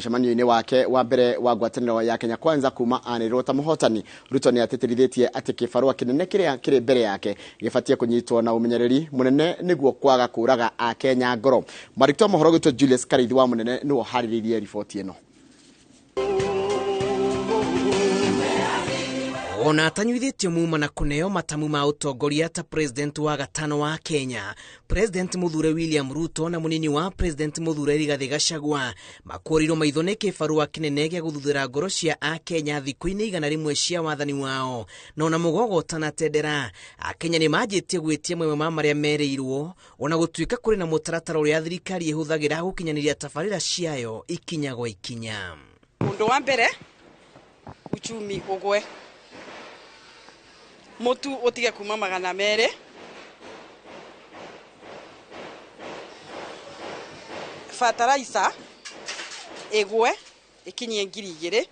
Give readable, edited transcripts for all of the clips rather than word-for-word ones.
Mucemanio-ini wake wa mbere wa ngwatanĩro ya Kenya Kwanza kuma anĩrwo ta mũhotani. Ruto nĩ atĩtĩrithĩtie atĩ kĩbarũa kĩnene kĩrĩa kĩrĩ mbere yake gĩbatie kũnyitwo na ũmenyereri mũnene nĩguo kwaga kũraga a Kenya ngoro. Marikto mohoro gĩtwo Julius Karithi wa mũnene nĩwe harĩrĩirie riboti ĩno. Ona atanyuithĩtio muma na kũneo matamu ma ũtongoria ta president wa gatano wa Kenya, President Mũthure William Ruto na mũnini wa President Mũthure Rigathi Gachagua makũrirwo maitho nĩ kĩbarũa kĩnene gĩa gũthuthura ngoro cia a Kenya thikũ-inĩ 100 cia wathani wao. Na ona mũgogotana tendera Akenya nĩ manjĩtie gwĩtia mwema ma marĩa merĩirwo, ona gũtuĩka kũrĩ na mũtaratara ũrĩa thirikari ĩhũthagĩra gũkinyanĩria tabarĩra ciayo ikinya gwa ikinya. Ũndũ wa mbere, uchumi ũgwe. Mutu utige kuma 200 fertilizer egwe ikinyie 2,000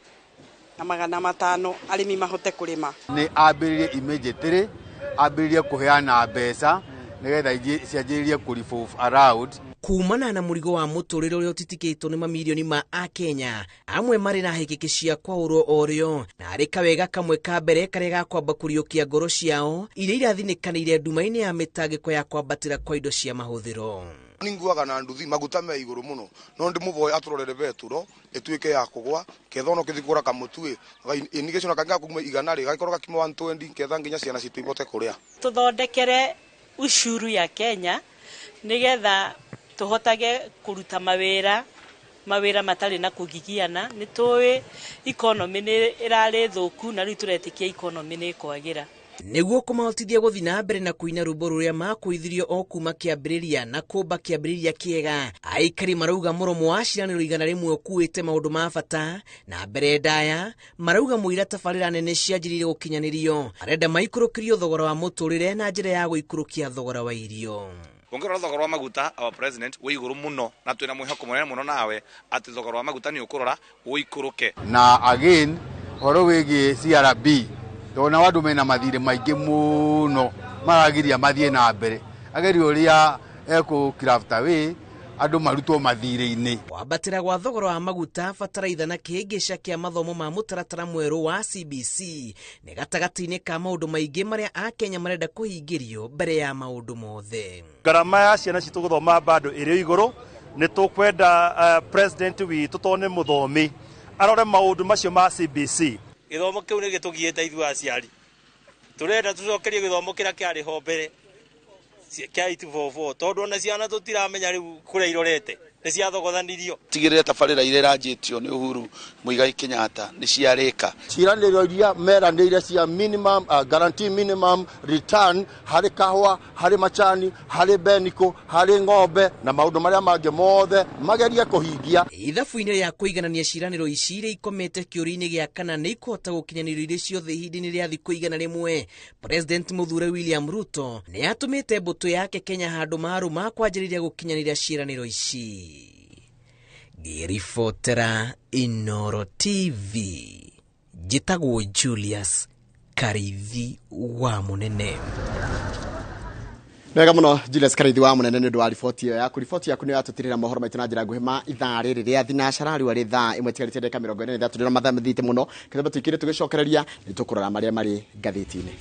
na 500 arimi mahote kurima. Ni ambiririe immediately ambiririe kuheana mbeca nigetha cianjiririe kurifove around kumana na mũrigo wa mũtũrĩre ũrĩa ũtitikĩtwo nĩ mamirioni ma Akenya, amwe marĩ na hĩkĩkĩ cia kwaũrwo orĩo, na arĩ kawega kamwe ka mbere karĩa gakwamba kũriũkia ngoro ciao iria irathinĩkanĩire nduma-inĩ ya mĩtangĩko ya kwambatĩra kwa indo cia mahũthĩro. Ninguaga na nduthi maguta me igũrũ mũno, no ndimuvoya atũrorere betũro ĩtuĩke ya kũgwa ketha ono kĩthikũra kamũtue irrigation kanga kuma 100 gakorwo gakima 120 ketha nginya ciana citũibote kũrĩa. Tuthondekere ushuru ya Kenya nigetha tuhotage kuruta mawĩra matarĩ na kũgigiana. Nĩ tũĩ economy nĩ ĩrarĩ thũku na rĩu tũretĩkia economy nĩ kwagĩra. Nĩguo kũmahotithia gũthiĩ na mbere na kũina rwĩmbo rũrĩa makũithirio o kuma kĩambĩrĩria na kũmba kĩambĩrĩria kĩega, aikari marauga mũromo wa ciranĩro 100 ũkuĩte maũndũ ma bata, na mbere ndaya marauga mũira tabarĩra nene cianjĩrĩire gũkinyanĩrio. Arenda maikũrũkĩrio thogora wa mũtũrĩre na njĩra ya gũikũrũkia thogora wa irio. Ongera thogora wa maguta our president we iguru muno na twina mwihoko munene muno nawe ati thogora wa maguta ni ukurora uikuruke. Na again horo wĩgiĩ CRB tona wandu mena mathirĩ maingĩ muno maragiria mathie na mbere agerio ria craft away andu marutwo mathirĩ-inĩ. Wambatĩra gwa thogora wa maguta, bataraitha na kĩhĩngĩca kĩa mathomo ma mũtaratara mwerũ wa CBC nĩ gatagatĩ-inĩ ka maũndũ maingĩ marĩa Akenya marenda kũhingĩrio mbere ya maũndũ mothe. Garama ya ciana citũ gũthoma bado ĩrĩ igũrũ. Nĩ tũkwenda president witũ tondũ nĩ mũthomi arore maũndũ macio ma CBC. Gĩthomo kĩu nĩ gĩtũgiĩte ithuĩ aciari. Tũrenda tũcokerie gĩthomo kĩrĩa kĩarĩ ho mbere kĩa 844 tondũ ona ciana tũtiramenya rĩu kũrĩa irorete nĩ ciathogothanirio. Tigĩrĩre tabarĩra iria iranjĩtio nĩ Uhuru Muigai Kenyatta nĩ ciarĩka. Ciranĩro iria meranĩire cia minimum guarantee minimum return harĩ kahũa, harĩ macani, harĩ beniko, harĩ ng'ombe na maũndũ marĩa mangĩ mothe magerie kũhingia. Ithabu-inĩ rĩa kũiganania ciranĩro ici iria ikomete kĩũria-inĩ gĩa kana nĩ ikũhota gũkinyanĩrio iria ciothe ihinda-inĩ rĩa thikũ 100, President Mũthure William Ruto nĩ atũmĩte mbũtũ yake Kenya handũ maru ma kwanjĩrĩria gũkinyanĩria ciranĩro ici. Ngĩribotera Inooro TV, njĩtagwo Julius Karithi wa mũnene. Wega mũno Julius Karithi wa mũnene nĩ ũndũ wa riboti ĩyo yaku. Riboti yaku nĩ yatũtirĩra mohoro maitũ na njĩra nguhĩ ma ithaa rĩrĩ rĩa thinacara rĩu arĩ thaa 1:23 ndagĩka 43 mathaa mathite mũno. Kĩrĩa tũikire tũgĩcokereria nĩ tũkũrora marĩa marĩ ngathĩti-inĩ.